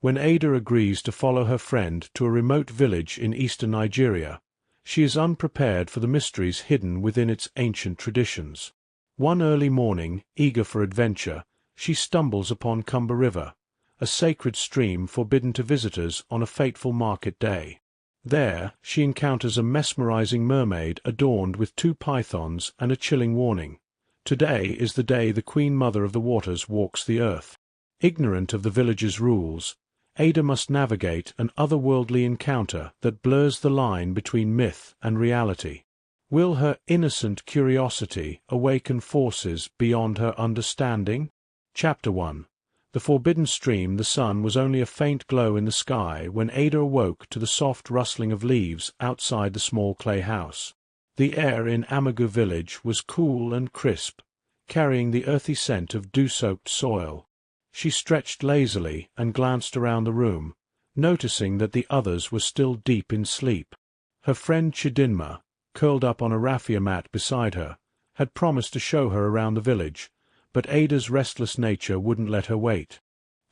When Ada agrees to follow her friend to a remote village in eastern Nigeria, she is unprepared for the mysteries hidden within its ancient traditions. One early morning, eager for adventure, she stumbles upon Kumba River, a sacred stream forbidden to visitors on a fateful market day. There, she encounters a mesmerizing mermaid adorned with 2 pythons and a chilling warning. Today is the day the Queen Mother of the Waters walks the earth. Ignorant of the village's rules, Ada must navigate an otherworldly encounter that blurs the line between myth and reality. Will her innocent curiosity awaken forces beyond her understanding? Chapter 1. The forbidden stream. The sun was only a faint glow in the sky when Ada awoke to the soft rustling of leaves outside the small clay house. The air in Amagu village was cool and crisp, carrying the earthy scent of dew-soaked soil. She stretched lazily and glanced around the room, noticing that the others were still deep in sleep. Her friend Chidinma, curled up on a raffia mat beside her, had promised to show her around the village, but Ada's restless nature wouldn't let her wait.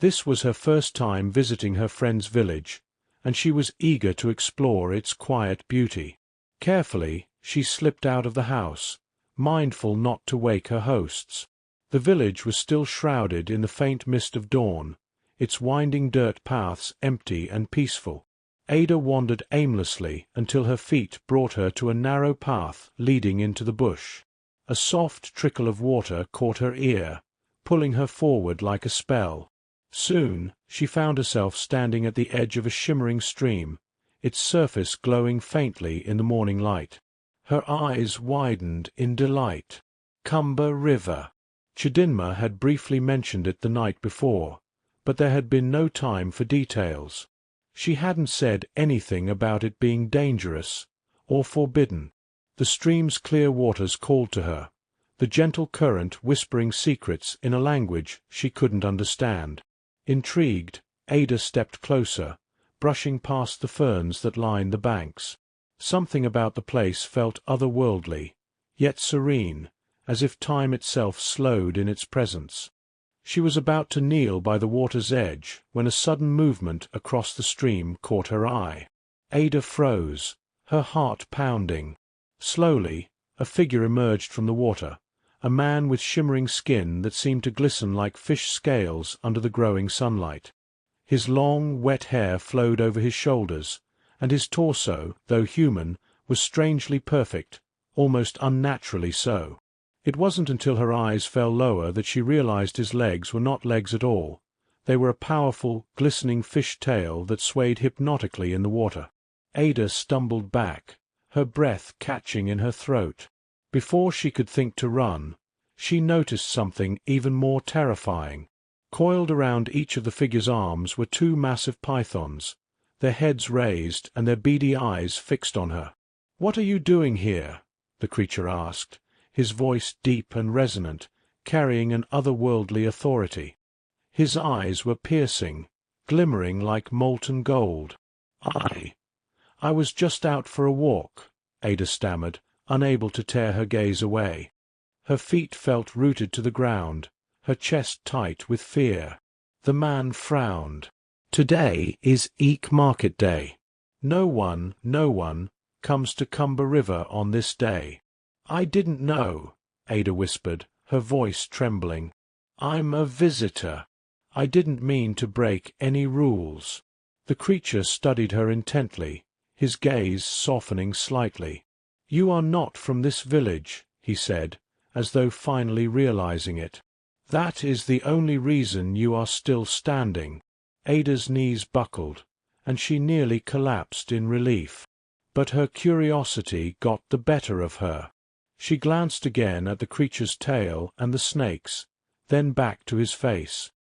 This was her first time visiting her friend's village, and she was eager to explore its quiet beauty. Carefully, she slipped out of the house, mindful not to wake her hosts. The village was still shrouded in the faint mist of dawn, its winding dirt paths empty and peaceful. Ada wandered aimlessly until her feet brought her to a narrow path leading into the bush. A soft trickle of water caught her ear, pulling her forward like a spell. Soon, she found herself standing at the edge of a shimmering stream, its surface glowing faintly in the morning light. Her eyes widened in delight. Kumba River. Chidinma had briefly mentioned it the night before, but there had been no time for details. She hadn't said anything about it being dangerous or forbidden. The stream's clear waters called to her, the gentle current whispering secrets in a language she couldn't understand. Intrigued, Ada stepped closer, brushing past the ferns that lined the banks. Something about the place felt otherworldly, yet serene, as if time itself slowed in its presence. She was about to kneel by the water's edge when a sudden movement across the stream caught her eye. Ada froze, her heart pounding. Slowly, a figure emerged from the water, a man with shimmering skin that seemed to glisten like fish scales under the growing sunlight. His long, wet hair flowed over his shoulders, and his torso, though human, was strangely perfect, almost unnaturally so. It wasn't until her eyes fell lower that she realized his legs were not legs at all. They were a powerful, glistening fish tail that swayed hypnotically in the water. Ada stumbled back, her breath catching in her throat. Before she could think to run, she noticed something even more terrifying. Coiled around each of the figure's arms were 2 massive pythons, their heads raised and their beady eyes fixed on her. "What are you doing here?" the creature asked, his voice deep and resonant, carrying an otherworldly authority. His eyes were piercing, glimmering like molten gold. I was just out for a walk," Ada stammered, unable to tear her gaze away. Her feet felt rooted to the ground, her chest tight with fear. The man frowned. "Today is Eek Market Day. No one comes to Kumba River on this day." "I didn't know," Ada whispered, her voice trembling. "I'm a visitor. I didn't mean to break any rules." The creature studied her intently, his gaze softening slightly. "You are not from this village," he said, as though finally realizing it. "That is the only reason you are still standing." Ada's knees buckled, and she nearly collapsed in relief. But her curiosity got the better of her. She glanced again at the creature's tail and the snakes, then back to his face.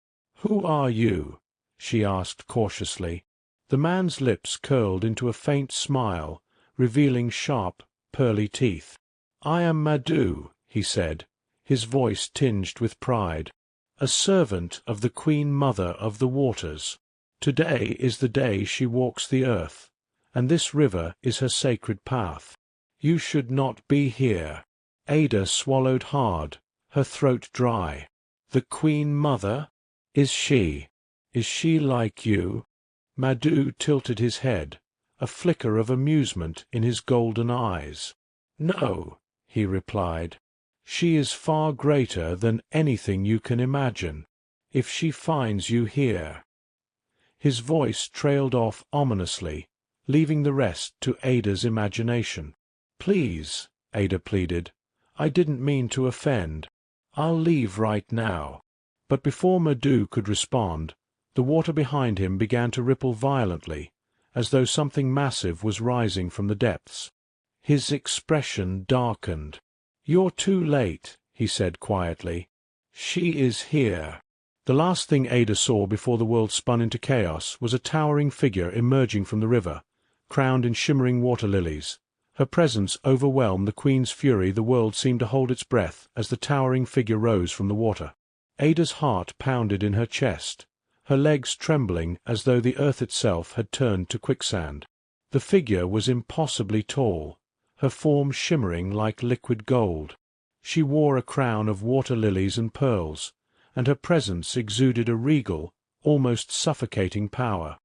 "Who are you?" she asked cautiously. The man's lips curled into a faint smile, revealing sharp, pearly teeth. "I am Madhu," he said, his voice tinged with pride. "A servant of the Queen Mother of the Waters. Today is the day she walks the earth, and this river is her sacred path. You should not be here." Ada swallowed hard, her throat dry. "The Queen Mother? Is she?" Is she like you? Madhu tilted his head, a flicker of amusement in his golden eyes. No, he replied. She is far greater than anything you can imagine. If she finds you here. His voice trailed off ominously, leaving the rest to Ada's imagination. Please, Ada pleaded. I didn't mean to offend. I'll leave right now. But before Madhu could respond, the water behind him began to ripple violently, as though something massive was rising from the depths. His expression darkened. You're too late, he said quietly. She is here. The last thing Ada saw before the world spun into chaos was a towering figure emerging from the river, crowned in shimmering water lilies. Her presence overwhelmed the Queen's fury. The world seemed to hold its breath as the towering figure rose from the water. Ada's heart pounded in her chest, her legs trembling as though the earth itself had turned to quicksand. The figure was impossibly tall, her form shimmering like liquid gold. She wore a crown of water lilies and pearls, and her presence exuded a regal, almost suffocating power.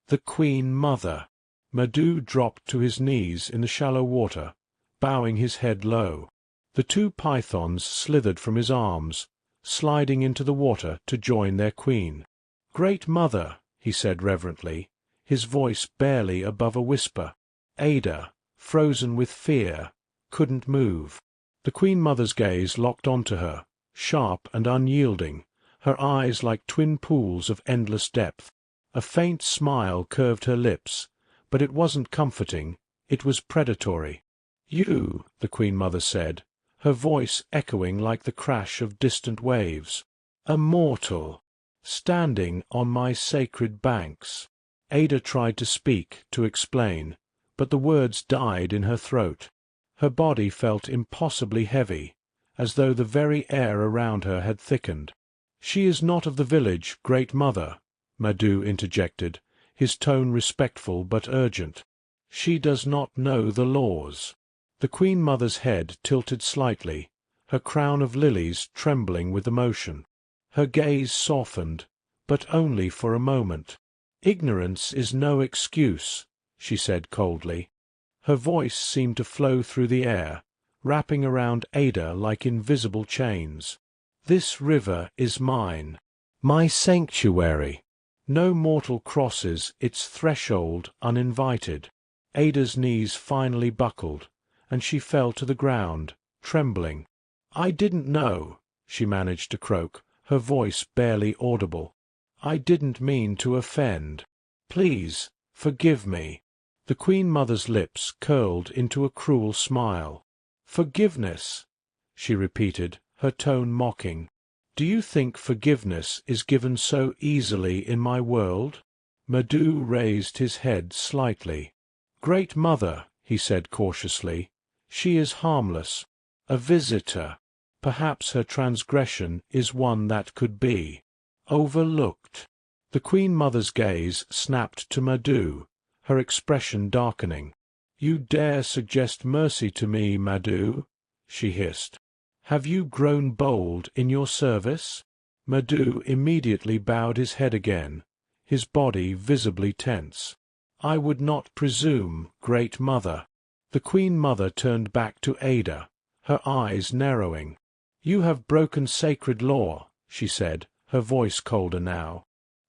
The Queen Mother! Madhu dropped to his knees in the shallow water, bowing his head low. The two pythons slithered from his arms, sliding into the water to join their queen. Great Mother, he said reverently, his voice barely above a whisper. Ada, frozen with fear, couldn't move. The Queen Mother's gaze locked onto her, sharp and unyielding, her eyes like twin pools of endless depth. A faint smile curved her lips, but it wasn't comforting, it was predatory. You, the Queen Mother said, her voice echoing like the crash of distant waves. A mortal, standing on my sacred banks. Ada tried to speak, to explain, but the words died in her throat. Her body felt impossibly heavy, as though the very air around her had thickened. She is not of the village, Great Mother, Madhu interjected, his tone respectful but urgent. She does not know the laws. The Queen Mother's head tilted slightly, her crown of lilies trembling with emotion. Her gaze softened, but only for a moment. Ignorance is no excuse, she said coldly. Her voice seemed to flow through the air, wrapping around Ada like invisible chains. This river is mine, my sanctuary. No mortal crosses its threshold uninvited. Ada's knees finally buckled, and she fell to the ground, trembling. I didn't know, she managed to croak, her voice barely audible. I didn't mean to offend. Please, forgive me. The Queen Mother's lips curled into a cruel smile. Forgiveness, she repeated, her tone mocking. Do you think forgiveness is given so easily in my world? Madhu raised his head slightly. Great Mother, he said cautiously, she is harmless, a visitor. Perhaps her transgression is one that could be overlooked. The Queen Mother's gaze snapped to Madhu, her expression darkening. You dare suggest mercy to me, Madhu? She hissed. Have you grown bold in your service? Madhu immediately bowed his head again, his body visibly tense. I would not presume, Great Mother. The Queen Mother turned back to Ada, her eyes narrowing. You have broken sacred law, she said, her voice colder now.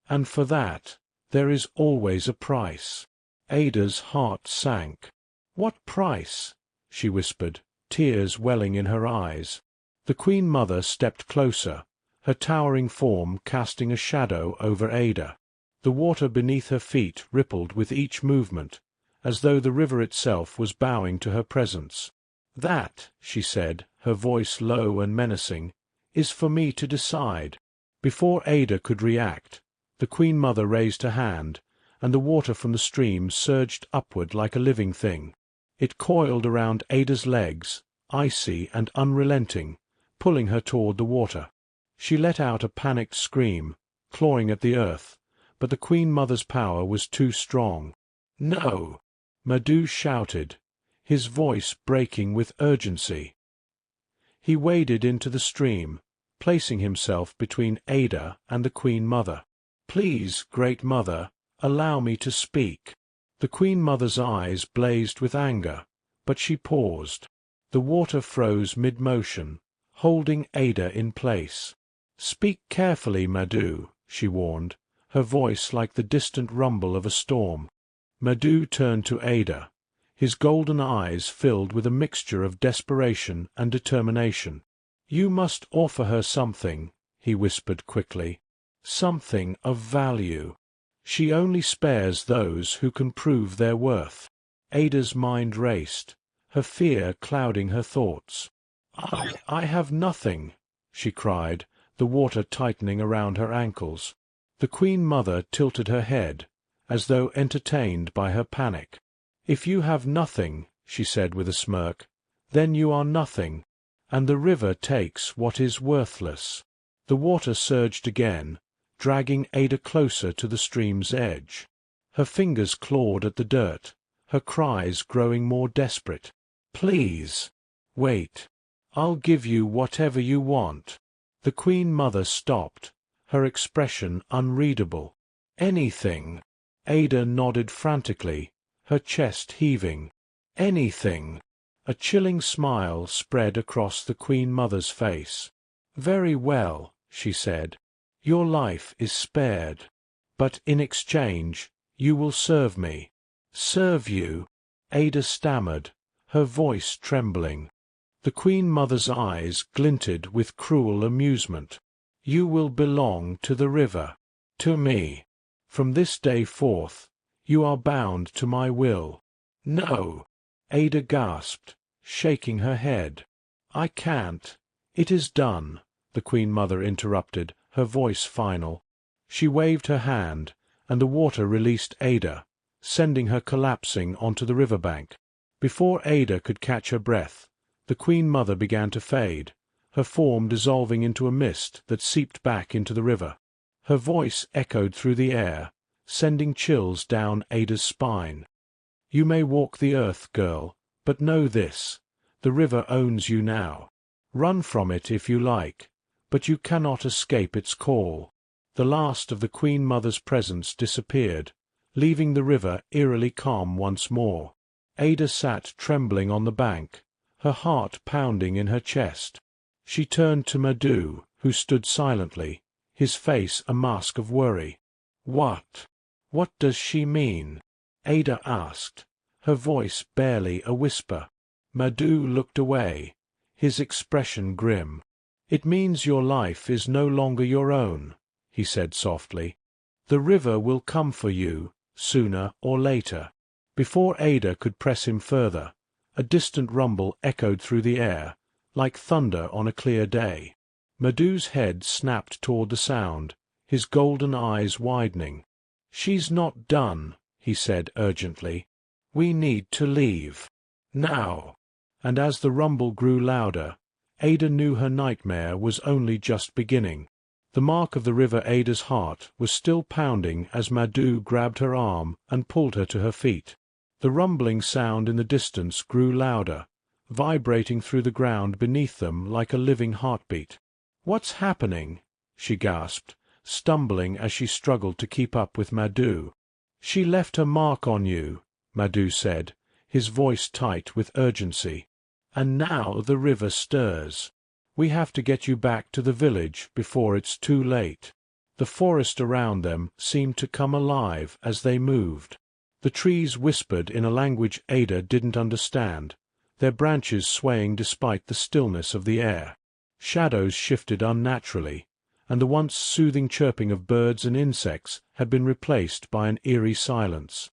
And for that, there is always a price. Ada's heart sank. What price? She whispered, tears welling in her eyes. The Queen Mother stepped closer, her towering form casting a shadow over Ada. The water beneath her feet rippled with each movement, as though the river itself was bowing to her presence. That, she said, her voice low and menacing, is for me to decide. Before Ada could react, the Queen Mother raised her hand, and the water from the stream surged upward like a living thing. It coiled around Ada's legs, icy and unrelenting, pulling her toward the water. She let out a panicked scream, clawing at the earth, but the Queen Mother's power was too strong. No! Madhu shouted, his voice breaking with urgency. He waded into the stream, placing himself between Ada and the Queen Mother. Please, Great Mother, allow me to speak. The Queen Mother's eyes blazed with anger, but she paused. The water froze mid-motion, holding Ada in place. Speak carefully, Madhu, she warned, her voice like the distant rumble of a storm. Madhu turned to Ada. His golden eyes filled with a mixture of desperation and determination. You must offer her something, he whispered quickly. Something of value. She only spares those who can prove their worth. Ada's mind raced, her fear clouding her thoughts. I have nothing, she cried, the water tightening around her ankles. The Queen Mother tilted her head, as though entertained by her panic. If you have nothing, she said with a smirk, then you are nothing, and the river takes what is worthless. The water surged again, dragging Ada closer to the stream's edge. Her fingers clawed at the dirt, her cries growing more desperate. Please, wait. I'll give you whatever you want. The Queen Mother stopped, her expression unreadable. Anything. Ada nodded frantically, her chest heaving. Anything. A chilling smile spread across the Queen Mother's face. Very well, she said. Your life is spared. But in exchange, you will serve me. Serve you? Ada stammered, her voice trembling. The Queen Mother's eyes glinted with cruel amusement. You will belong to the river, to me. From this day forth, you are bound to my will. No, Ada gasped, shaking her head. I can't. It is done, the Queen Mother interrupted, her voice final. She waved her hand, and the water released Ada, sending her collapsing onto the riverbank. Before Ada could catch her breath, the Queen Mother began to fade, her form dissolving into a mist that seeped back into the river. Her voice echoed through the air, sending chills down Ada's spine. You may walk the earth, girl, but know this. The river owns you now. Run from it if you like, but you cannot escape its call. The last of the Queen Mother's presence disappeared, leaving the river eerily calm once more. Ada sat trembling on the bank, her heart pounding in her chest. She turned to Madhu, who stood silently, his face a mask of worry. What does she mean? Ada asked, her voice barely a whisper. Madhu looked away, his expression grim. It means your life is no longer your own, he said softly. The river will come for you, sooner or later. Before Ada could press him further, a distant rumble echoed through the air, like thunder on a clear day. Madhu's head snapped toward the sound, his golden eyes widening. She's not done, he said urgently. We need to leave. Now. And as the rumble grew louder, Ada knew her nightmare was only just beginning. The mark of the river Ada's heart was still pounding as Madhu grabbed her arm and pulled her to her feet. The rumbling sound in the distance grew louder, vibrating through the ground beneath them like a living heartbeat. What's happening? She gasped, stumbling as she struggled to keep up with Madhu. She left her mark on you, Madhu said, his voice tight with urgency. And now the river stirs. We have to get you back to the village before it's too late. The forest around them seemed to come alive as they moved. The trees whispered in a language Ada didn't understand, their branches swaying despite the stillness of the air. Shadows shifted unnaturally, and the once soothing chirping of birds and insects had been replaced by an eerie silence.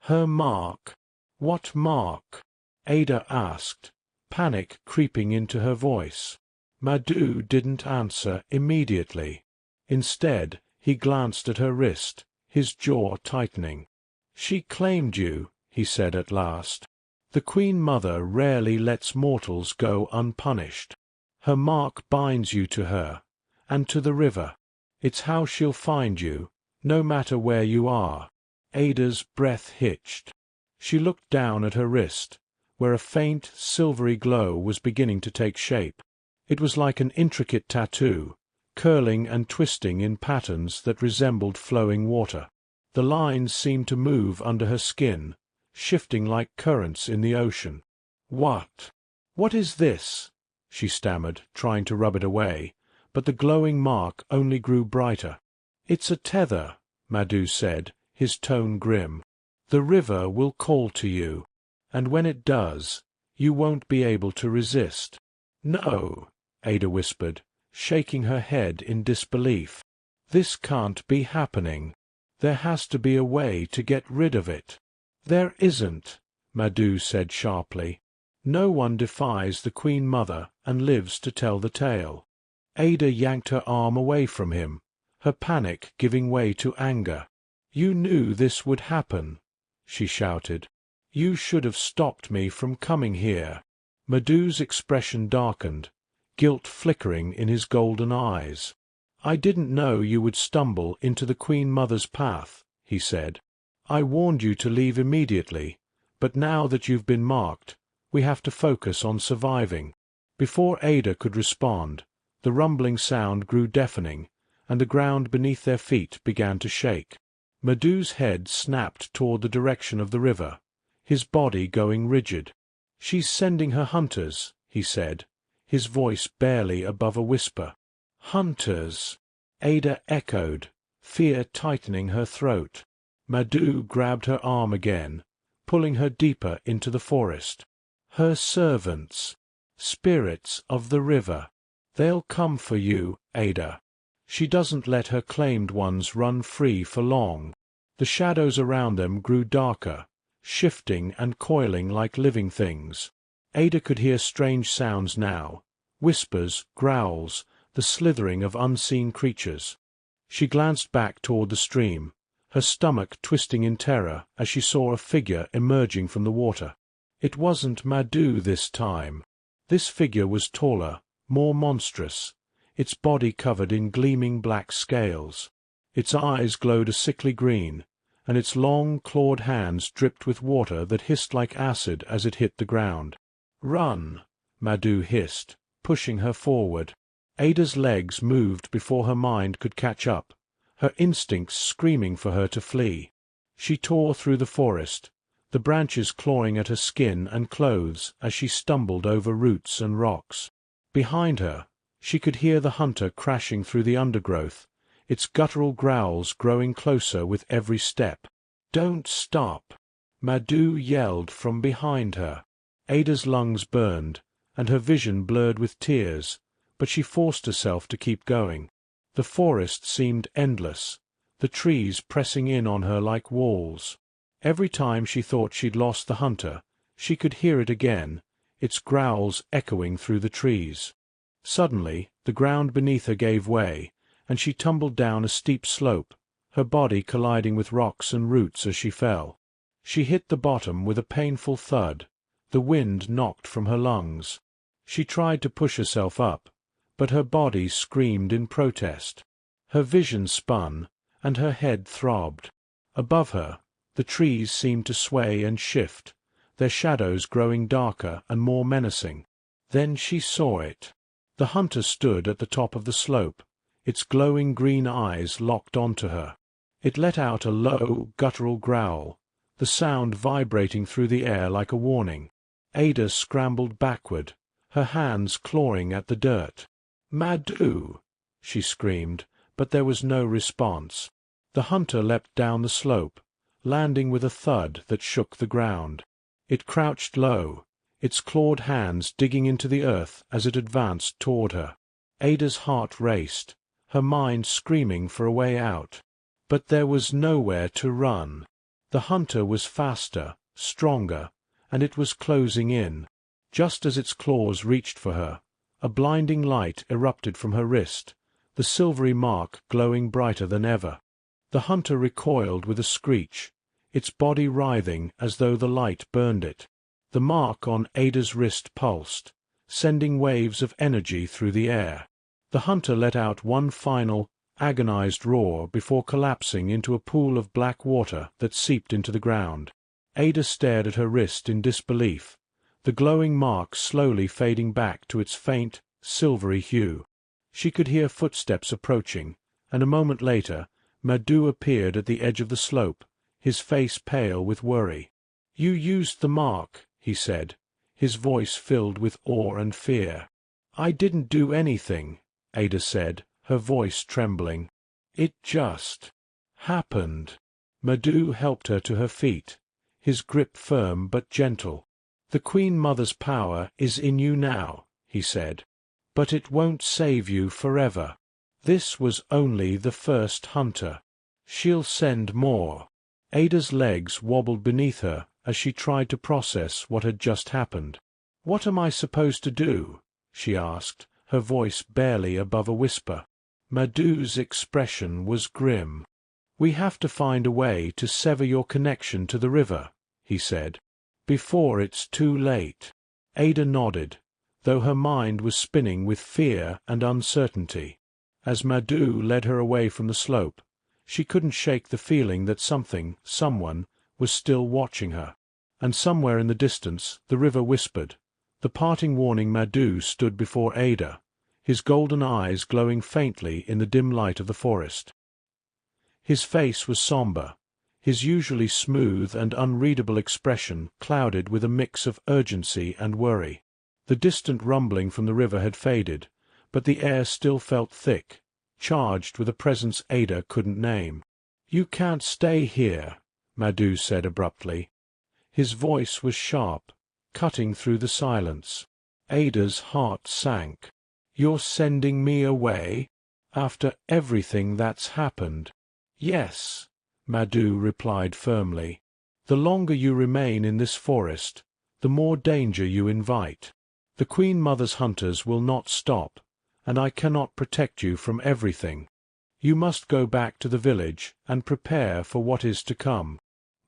Her mark. What mark? Ada asked, panic creeping into her voice. Madhu didn't answer immediately. Instead, he glanced at her wrist, his jaw tightening. She claimed you, he said at last. The Queen Mother rarely lets mortals go unpunished. Her mark binds you to her, and to the river. It's how she'll find you, no matter where you are. Ada's breath hitched. She looked down at her wrist, where a faint, silvery glow was beginning to take shape. It was like an intricate tattoo, curling and twisting in patterns that resembled flowing water. The lines seemed to move under her skin, shifting like currents in the ocean. What is this?" she stammered, trying to rub it away, but the glowing mark only grew brighter. "It's a tether," Madhu said, his tone grim. "The river will call to you, and when it does, you won't be able to resist." "No," Ada whispered, shaking her head in disbelief. "This can't be happening. There has to be a way to get rid of it." "There isn't," Madhu said sharply. "No one defies the Queen Mother and lives to tell the tale." Ada yanked her arm away from him, her panic giving way to anger. "You knew this would happen," she shouted. "You should have stopped me from coming here." Madhu's expression darkened, guilt flickering in his golden eyes. "I didn't know you would stumble into the Queen Mother's path," he said. "I warned you to leave immediately, but now that you've been marked, we have to focus on surviving." Before Ada could respond, the rumbling sound grew deafening, and the ground beneath their feet began to shake. Madhu's head snapped toward the direction of the river, his body going rigid. "She's sending her hunters," he said, his voice barely above a whisper. "Hunters," Ada echoed, fear tightening her throat. Madhu grabbed her arm again, pulling her deeper into the forest. "Her servants, spirits of the river. They'll come for you, Ada. She doesn't let her claimed ones run free for long." The shadows around them grew darker, shifting and coiling like living things. Ada could hear strange sounds now, whispers, growls, the slithering of unseen creatures. She glanced back toward the stream, her stomach twisting in terror as she saw a figure emerging from the water. It wasn't Madhu this time. This figure was taller, more monstrous, its body covered in gleaming black scales. Its eyes glowed a sickly green, and its long, clawed hands dripped with water that hissed like acid as it hit the ground. "Run!" Madhu hissed, pushing her forward. Ada's legs moved before her mind could catch up, her instincts screaming for her to flee. She tore through the forest, the branches clawing at her skin and clothes as she stumbled over roots and rocks. Behind her, she could hear the hunter crashing through the undergrowth, its guttural growls growing closer with every step. "Don't stop!" Madhu yelled from behind her. Ada's lungs burned, and her vision blurred with tears, but she forced herself to keep going. The forest seemed endless, the trees pressing in on her like walls. Every time she thought she'd lost the hunter, she could hear it again, its growls echoing through the trees. Suddenly, the ground beneath her gave way, and she tumbled down a steep slope, her body colliding with rocks and roots as she fell. She hit the bottom with a painful thud, the wind knocked from her lungs. She tried to push herself up, but her body screamed in protest. Her vision spun, and her head throbbed. Above her, the trees seemed to sway and shift, their shadows growing darker and more menacing. Then she saw it. The hunter stood at the top of the slope, its glowing green eyes locked onto her. It let out a low, guttural growl, the sound vibrating through the air like a warning. Ada scrambled backward, her hands clawing at the dirt. "Madhu!" she screamed, but there was no response. The hunter leapt down the slope, landing with a thud that shook the ground. It crouched low, its clawed hands digging into the earth as it advanced toward her. Ada's heart raced, her mind screaming for a way out. But there was nowhere to run. The hunter was faster, stronger, and it was closing in. Just as its claws reached for her, a blinding light erupted from her wrist, the silvery mark glowing brighter than ever. The hunter recoiled with a screech, its body writhing as though the light burned it. The mark on Ada's wrist pulsed, sending waves of energy through the air. The hunter let out one final, agonized roar before collapsing into a pool of black water that seeped into the ground. Ada stared at her wrist in disbelief, the glowing mark slowly fading back to its faint, silvery hue. She could hear footsteps approaching, and a moment later, Madhu appeared at the edge of the slope, his face pale with worry. "You used the mark," he said, his voice filled with awe and fear. "I didn't do anything," Ada said, her voice trembling. "It just happened." Madhu helped her to her feet, his grip firm but gentle. "The Queen Mother's power is in you now," he said. "But it won't save you forever. This was only the first hunter. She'll send more." Ada's legs wobbled beneath her as she tried to process what had just happened. "What am I supposed to do?" she asked, her voice barely above a whisper. Madhu's expression was grim. "We have to find a way to sever your connection to the river," he said, "before it's too late." Ada nodded, though her mind was spinning with fear and uncertainty. As Madhu led her away from the slope, she couldn't shake the feeling that someone, was still watching her. And somewhere in the distance the river whispered. The parting warning Madhu stood before Ada, his golden eyes glowing faintly in the dim light of the forest. His face was somber, his usually smooth and unreadable expression clouded with a mix of urgency and worry. The distant rumbling from the river had faded, but the air still felt thick, charged with a presence Ada couldn't name. "You can't stay here," Madhu said abruptly. His voice was sharp, cutting through the silence. Ada's heart sank. "You're sending me away? After everything that's happened?" "Yes," Madhu replied firmly. "The longer you remain in this forest, the more danger you invite. The Queen Mother's hunters will not stop, and I cannot protect you from everything. You must go back to the village and prepare for what is to come."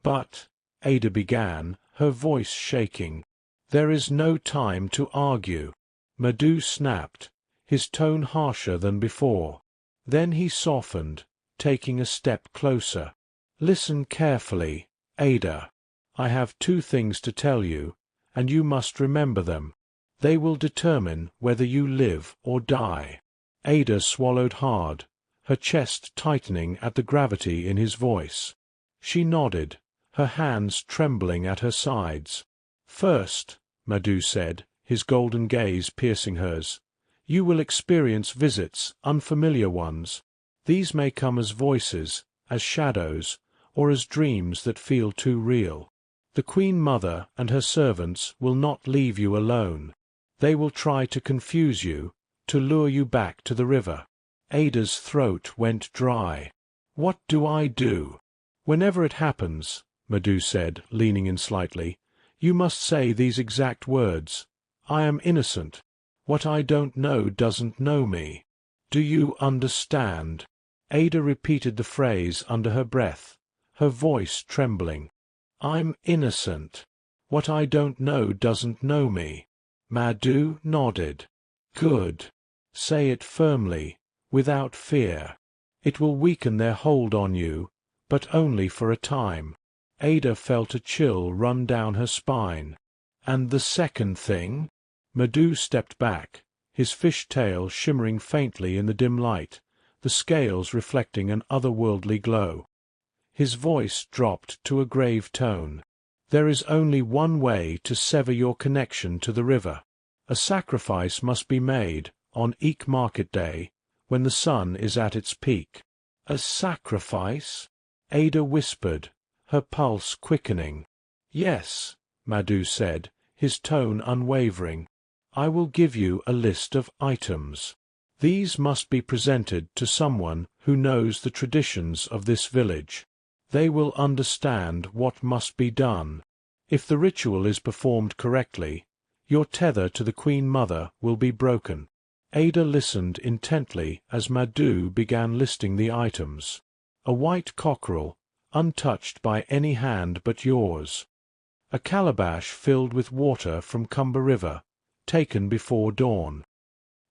"But," Ada began, her voice shaking. "There is no time to argue," Madhu snapped, his tone harsher than before. Then he softened, taking a step closer. "Listen carefully, Ada. I have two things to tell you, and you must remember them. They will determine whether you live or die." Ada swallowed hard, her chest tightening at the gravity in his voice. She nodded, her hands trembling at her sides. "First," Madhu said, his golden gaze piercing hers, "you will experience visits, unfamiliar ones. These may come as voices, as shadows, or as dreams that feel too real. The Queen Mother and her servants will not leave you alone. They will try to confuse you, to lure you back to the river." Ada's throat went dry. "What do I do?" "Whenever it happens," Madhu said, leaning in slightly, "you must say these exact words. 'I am innocent. What I don't know doesn't know me.' Do you understand?" Ada repeated the phrase under her breath, her voice trembling. "I'm innocent. What I don't know doesn't know me." Madhu nodded. "Good. Say it firmly, without fear. It will weaken their hold on you, but only for a time." Ada felt a chill run down her spine. "And the second thing?" Madhu stepped back, his fish-tail shimmering faintly in the dim light, the scales reflecting an otherworldly glow. His voice dropped to a grave tone. "There is only one way to sever your connection to the river. A sacrifice must be made on Eek Market Day, when the sun is at its peak." "A sacrifice?" Ada whispered, her pulse quickening. "Yes," Madhu said, his tone unwavering. "I will give you a list of items. These must be presented to someone who knows the traditions of this village. They will understand what must be done. If the ritual is performed correctly, your tether to the Queen Mother will be broken." Ada listened intently as Madhu began listing the items. "A white cockerel, untouched by any hand but yours. A calabash filled with water from Cumber River, taken before dawn.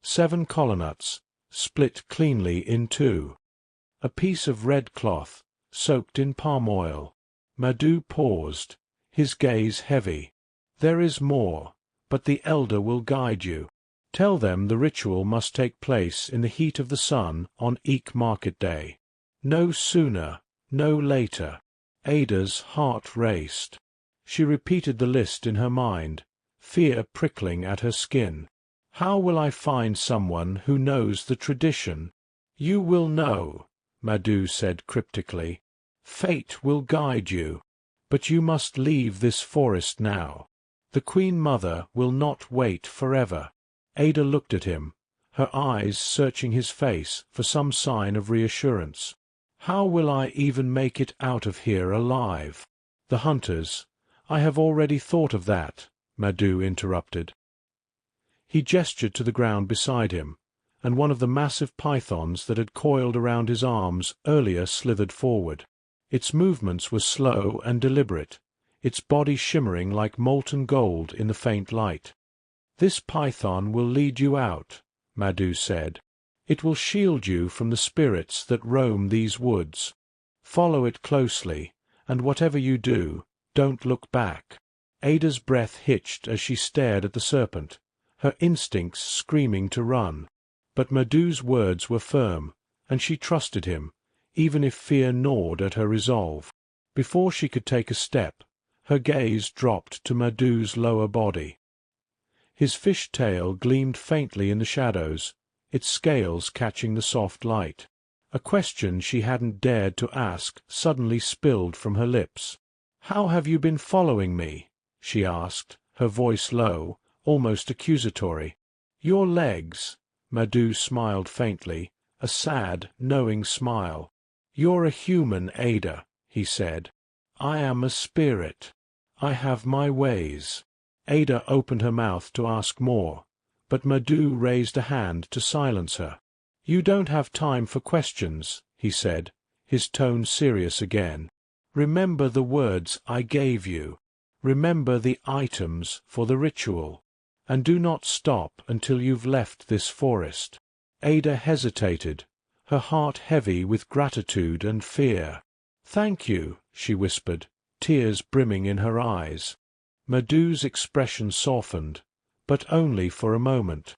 7 collarnuts, split cleanly in 2. A piece of red cloth, soaked in palm oil." Madhu paused, his gaze heavy. "There is more, but the elder will guide you. Tell them the ritual must take place in the heat of the sun on Eek market day. No sooner, no later. Ada's heart raced. She repeated the list in her mind, fear prickling at her skin. How will I find someone who knows the tradition? You will know, Madhu said cryptically. Fate will guide you. But you must leave this forest now. The Queen Mother will not wait forever. Ada looked at him, her eyes searching his face for some sign of reassurance. How will I even make it out of here alive? The hunters. I have already thought of that, Madhu interrupted. He gestured to the ground beside him, and one of the massive pythons that had coiled around his arms earlier slithered forward. Its movements were slow and deliberate, its body shimmering like molten gold in the faint light. This python will lead you out, Madhu said. It will shield you from the spirits that roam these woods. Follow it closely, and whatever you do, don't look back. Ada's breath hitched as she stared at the serpent, her instincts screaming to run. But Madhu's words were firm, and she trusted him, even if fear gnawed at her resolve. Before she could take a step, her gaze dropped to Madhu's lower body. His fish tail gleamed faintly in the shadows, its scales catching the soft light. A question she hadn't dared to ask suddenly spilled from her lips. "How have you been following me?" she asked, her voice low, almost accusatory. "Your legs." Madhu smiled faintly, a sad, knowing smile. "You're a human, Ada," he said. "I am a spirit. I have my ways." Ada opened her mouth to ask more, but Madhu raised a hand to silence her. "You don't have time for questions," he said, his tone serious again. "Remember the words I gave you. Remember the items for the ritual. And do not stop until you've left this forest." Ada hesitated, her heart heavy with gratitude and fear. "Thank you," she whispered, tears brimming in her eyes. Madhu's expression softened, but only for a moment.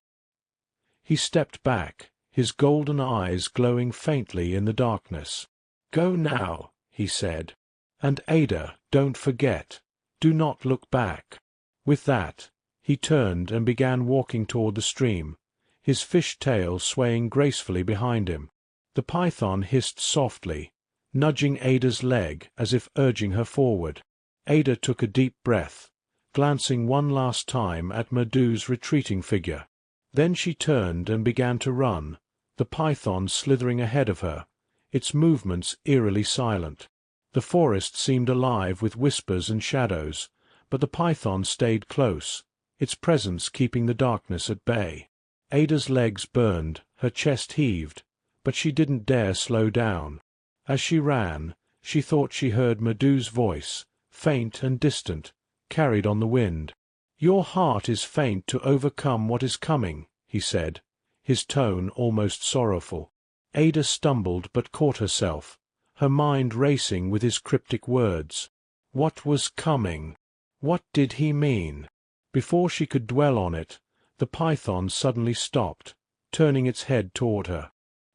He stepped back, his golden eyes glowing faintly in the darkness. "Go now," he said. "And Ada, don't forget. Do not look back." With that, he turned and began walking toward the stream, his fish tail swaying gracefully behind him. The python hissed softly, nudging Ada's leg as if urging her forward. Ada took a deep breath, glancing one last time at Madhu's retreating figure. Then she turned and began to run, the python slithering ahead of her, its movements eerily silent. The forest seemed alive with whispers and shadows, but the python stayed close, its presence keeping the darkness at bay. Ada's legs burned, her chest heaved, but she didn't dare slow down. As she ran, she thought she heard Madhu's voice, faint and distant, carried on the wind. "Your heart is faint to overcome what is coming," he said, his tone almost sorrowful. Ada stumbled but caught herself, her mind racing with his cryptic words. What was coming? What did he mean? Before she could dwell on it, the python suddenly stopped, turning its head toward her.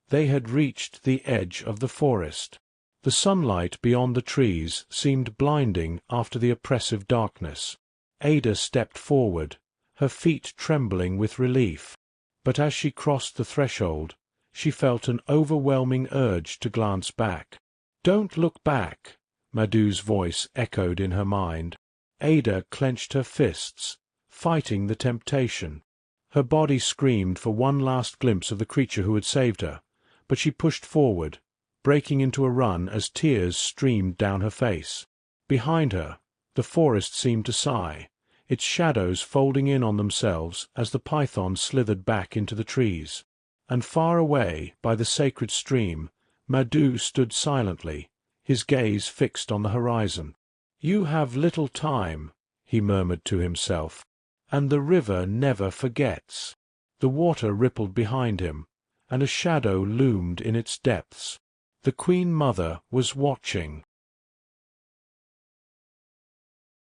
They had reached the edge of the forest. The sunlight beyond the trees seemed blinding after the oppressive darkness. Ada stepped forward, her feet trembling with relief. But as she crossed the threshold, she felt an overwhelming urge to glance back. "Don't look back," Madhu's voice echoed in her mind. Ada clenched her fists, fighting the temptation. Her body screamed for one last glimpse of the creature who had saved her, but she pushed forward, breaking into a run as tears streamed down her face. Behind her, the forest seemed to sigh, its shadows folding in on themselves as the python slithered back into the trees. And far away, by the sacred stream, Madhu stood silently, his gaze fixed on the horizon. "You have little time," he murmured to himself, "and the river never forgets." The water rippled behind him, and a shadow loomed in its depths. The Queen Mother was watching.